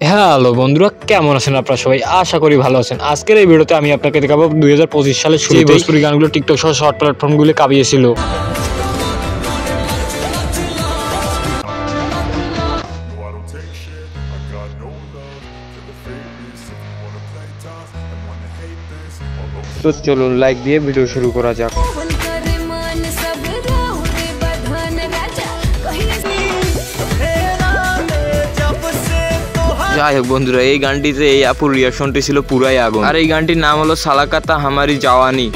Hello বন্ধুরা, কেমন আছেন আপনারা সবাই? আশা করি ভালো আছেন। আজকের এই ভিডিওতে আমি আপনাকে দেখাবো 2025 সালের শুরুতে ভোজপুরি গানগুলো টিকটক সহ শর্ট প্ল্যাটফর্মগুলো কাঁপিয়েছিল। তো চলুন লাইক দিয়ে ভিডিও শুরু করা যাক। যাই হোক বন্ধুরা, এই গানটিতে এই আপুর রিয়াকশনটি ছিল পুরাই আগুন। আর এই গানটির নাম হলো সালাকাতা হামারি জাওয়ানি।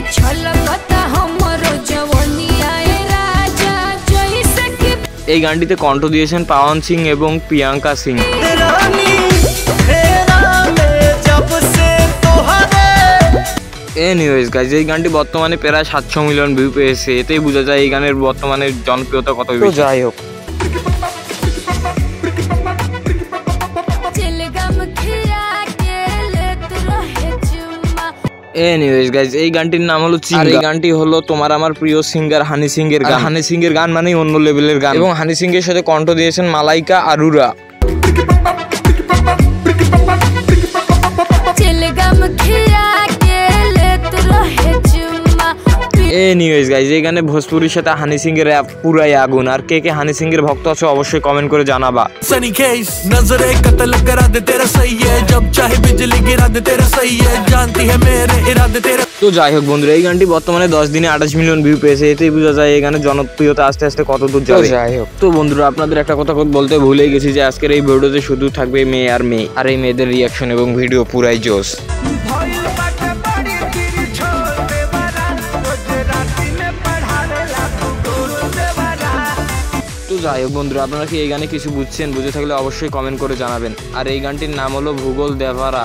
এই গানটিতে কণ্ঠ দিয়েছেন পাওয়ান সিং এবং প্রিয়াঙ্কা সিং। এনিওয়েজ গাইজ, এই গানটি বর্তমানে প্রায় 700 মিলিয়ন ভিউ পেয়েছে। এতেই বোঝা যায় এই গানের বর্তমানে জনপ্রিয়তা কত বেশি। যাই হোক, এনিওয়েজ গাইজ, এই গানটির নাম হলো চিঙ্গা। এই গানটি হলো তোমার আমার প্রিয় সিঙ্গার হানি সিং এর গান। হানি সিং এর গান মানেই অন্য লেভেলের গান, এবং হানি সিং এর সাথে কণ্ঠ দিয়েছেন মালাইকা আরুরা। এনিওয়েজ গাইজ, এই গানে ভোজপুরির সাথে হানি সিং এর র‍্যাপ পুরাই আগুন। আর কে কে হানি সিং এর ভক্ত আছে অবশ্যই কমেন্ট করে জানাবা। তো যাই হোক বন্ধুরা, এই গানটি বর্তমানে 10 দিনে 28 মিলিয়ন ভিউ পেয়েছে। এতেই বোঝা যায় এই গানের জনপ্রিয়তা আস্তে আস্তে কত দূর যাবে। যাই হোক, তো বন্ধুরা আপনাদের একটা কথা বলতে ভুলেই গেছি যে আজকের এই ভিডিওতে শুধু থাকবে মেয়ে আর মেয়ে, আর এই মেয়েদের রিয়াকশন এবং ভিডিও পুরাই জোস। তো যাই হোক বন্ধুরা, আপনারা কি এই গানে কিছু বুঝছেন? বুঝে থাকলে অবশ্যই কমেন্ট করে জানাবেন। আর এই গানটির নাম হলো ভূগোল দেভারা।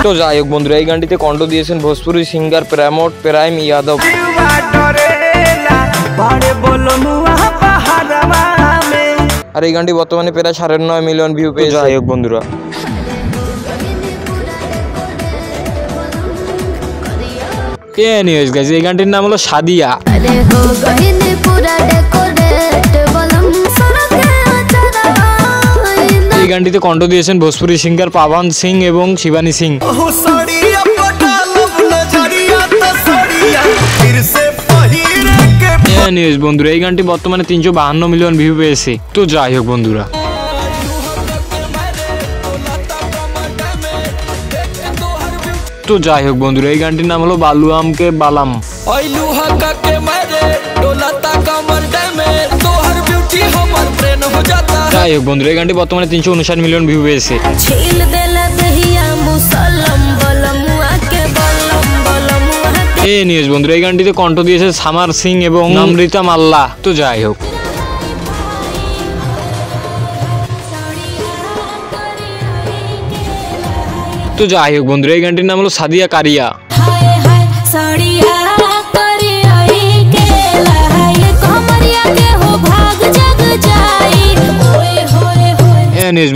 তো যাই হোক বন্ধুরা, এই গানটিতে কণ্ঠ দিয়েছেন ভোজপুরি সিঙ্গার প্রেমোট প্রাইম ইয়াদব। আর এই গানটি বর্তমানে প্রায় 9.5 মিলিয়ন ভিউ পেয়েছে। যাই হোক বন্ধুরা, এনিওয়েজ গাইস, এই গানটির নাম হলো সাদিয়া। এই গানটিতে কণ্ঠ দিয়েছেন ভোজপুরি সিঙ্গার পাওয়ান সিং এবং শিবানী সিং। এনিওয়েজ বন্ধুরা, এই গানটি বর্তমানে 352 মিলিয়ন ভিউ পেয়েছে। তো যাই হোক বন্ধুরা, এই গানটির নাম হলো বালু আমকে বালাম। যাই হোক বন্ধুরা, এই গানটি বর্তমানে 359 মিলিয়ন ভিউ পেয়েছে। এই নিউজ বন্ধুরা, এই গানটিতে কণ্ঠ দিয়েছে সামার সিং এবং অমৃতা মাল্লা। তো যাই হোক, বন্ধুরা, এই গানটির নাম হলো সাদিয়া কারিয়া।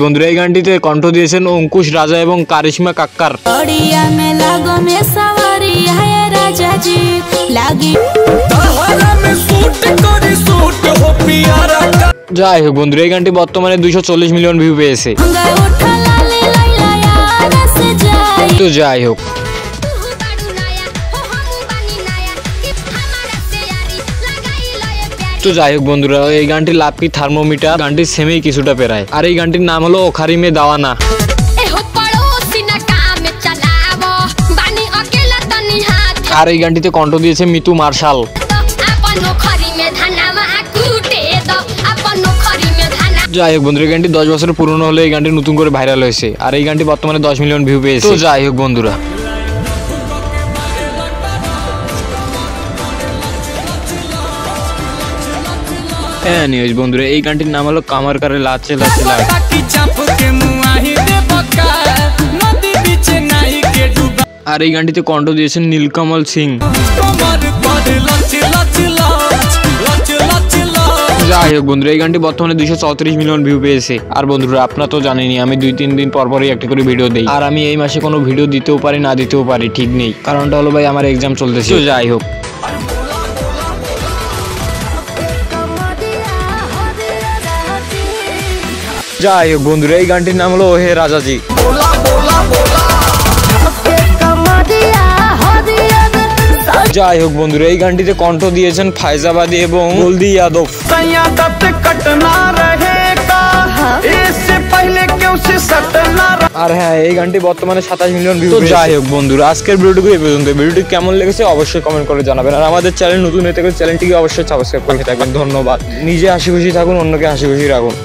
বন্ধুরা, এই গানটিতে কণ্ঠ দিয়েছেন অঙ্কুশ রাজা এবং কারিশমা কাক্কার। যাই হোক বন্ধুরা, এই গানটি বর্তমানে 240 মিলিয়ন ভিউ পেয়েছে। তো যাই হোক, বন্ধুরা, এই গানটি লাপি থার্মোমিটার গানটির সেমেই কিছুটা পেরায়। আর এই গানটির নাম হলো ওখারি মে দাওয়ানা। আর এই গানটিতে কণ্ঠ দিয়েছে মিতু মার্শাল। যাই হোক বন্ধুরা, এই গানটি 10 বছর পুরনো হলে এই গানটি নতুন করে ভাইরাল হয়েছে। আর এই গানটি বর্তমানে 10 মিলিয়ন ভিউ পেয়েছে। তো যাই হোক বন্ধুরা, এই গানটির নাম হলো কামার কারে লাচে লাচে লাচ। আর এই গানটিতে কণ্ঠ দিয়েছেন নীলকমল সিং। যাই হোক বন্ধুরা, এই গানটি বর্তমানে 234 মিলিয়ন ভিউ পেয়েছে। আর বন্ধুরা, আপনারা তো জানেনই আমি 2-3 দিন পরপরই একটা করে ভিডিও দেই। আর আমি এই মাসে কোনো ভিডিও দিতেও পারি না দিতেও পারি, ঠিক নেই। কারণটা হলো ভাই আমার এক্সাম চলতেছে। যাই হোক, যাই হোক বন্ধুরা, এই গানটির নাম হলো ওহে রাজাজি। যাই হোক বন্ধুরা, এই গানটিতে কণ্ঠ দিয়েছেন ফায়জাবাদী এবং হলদি যাদব। আর হ্যাঁ, এই গানটি বর্তমানে 27 মিলিয়ন ভিউ। যাই হোক বন্ধুরা, আজকের ভিডিওটুকু এই পর্যন্ত। ভিডিওটি কেমন লেগেছে অবশ্যই কমেন্ট করে জানাবেন। আর আমাদের চ্যানেল নতুন হয়ে থাকলে চ্যানেলটিকে অবশ্যই সাবস্ক্রাইব করে থাকবেন। ধন্যবাদ। নিজে হাসি খুশি থাকুন, অন্যকে হাসি খুশি রাখুন।